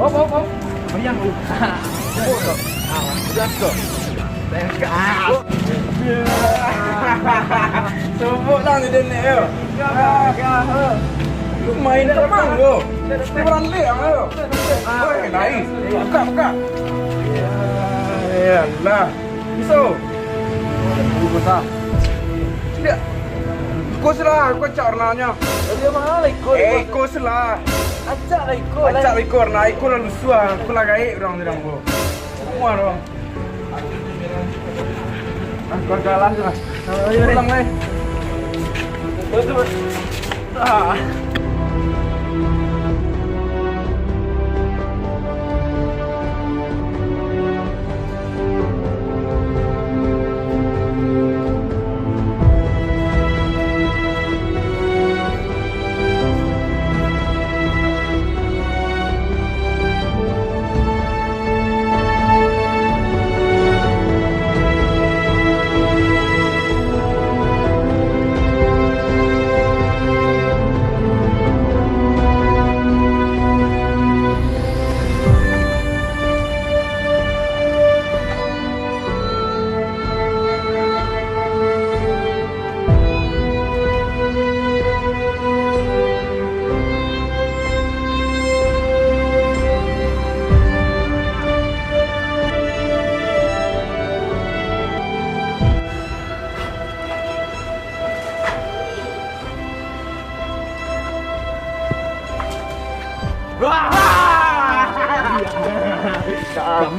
Hop, hop, hop. Meriang lu. Jemput kau. Sudah kau. Sebut lah ni dia ni. Lu main terbang tu. Dia beralik ah. Oi, naik. Buka, buka. Yalah. Iso. Besar. Tidak. Ikut lah, kau cak warnanya. Dia mahal ikut. Ikut lah. Acak lah ikut. Acak ikut warna, ikut lalu suah. Aku lah gaib orang tidak mau. Semua dong. Kau kalah lah. Pulang lah. Betul.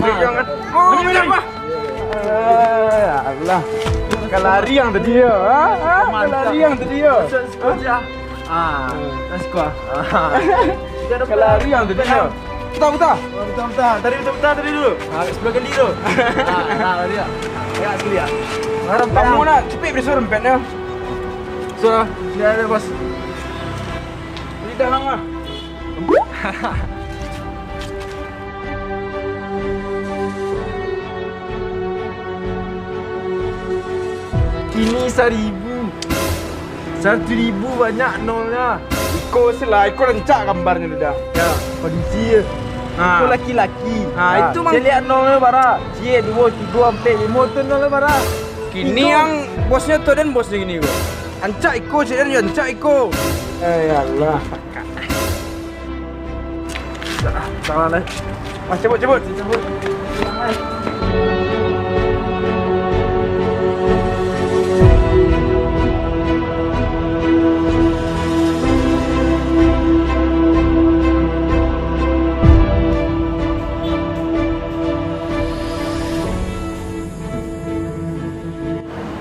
Jangan. Oh, apa? Allah. Kalari yang tadi ya. Kalari yang tadi ya. Kalari yang tadi ya. Betul. Tadi betul tadi dulu. 10 kali dulu. Tadi ya. Ya sekali ya. Kamu nak cepet beri suruh rempetnya. Sudah, ada bos. Ini dah lang ah. Kini 1,000. 1,000 banyak nolnya. Ikut lah, ikut rencak gambarnya dah. Ya, kondisi ya. Itu laki-laki. Itu mang. Saya lihat nolnya bara. Cie 2, 3, 4, 5 tu nolnya bara. Kini yang bosnya tu dan bosnya gini go. Ancak ikut, cik dan ancak ikut. Allah. Salah lah. Ceput.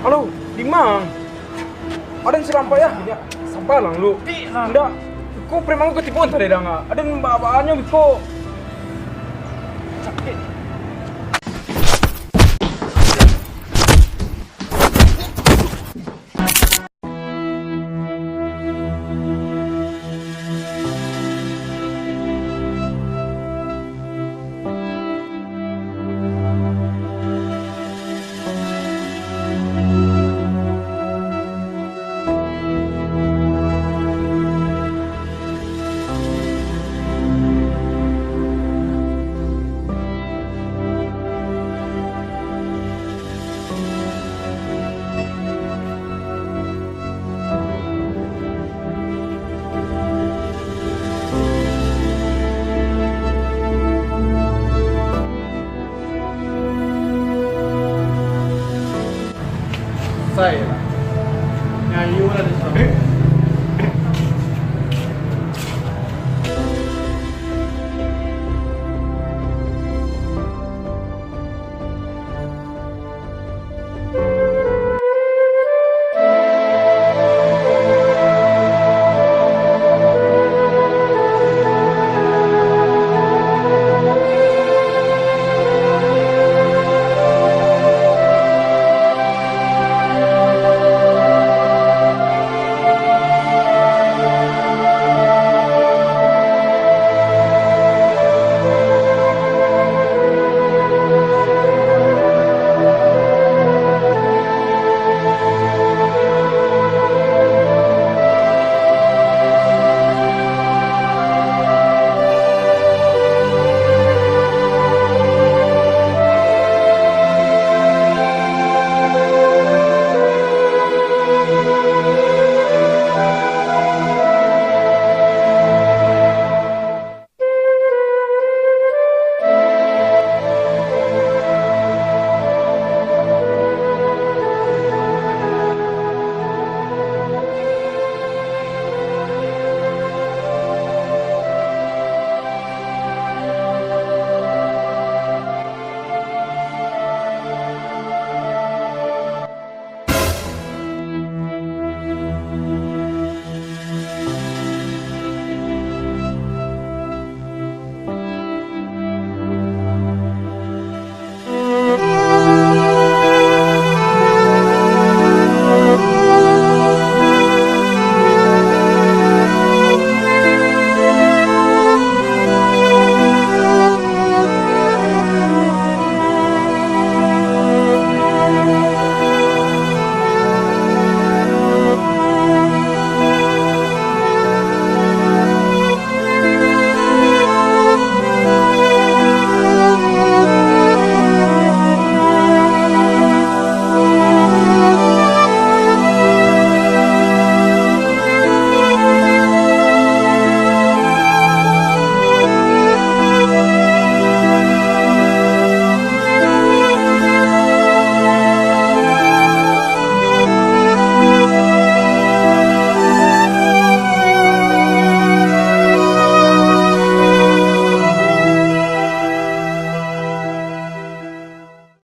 Halo, di mana? Ada yang serampai ya? Sampah lang lu. Tidak. Kau premang kau tipuan tadi dah ngah. Ada mbak-mbaknya biko. Sakit.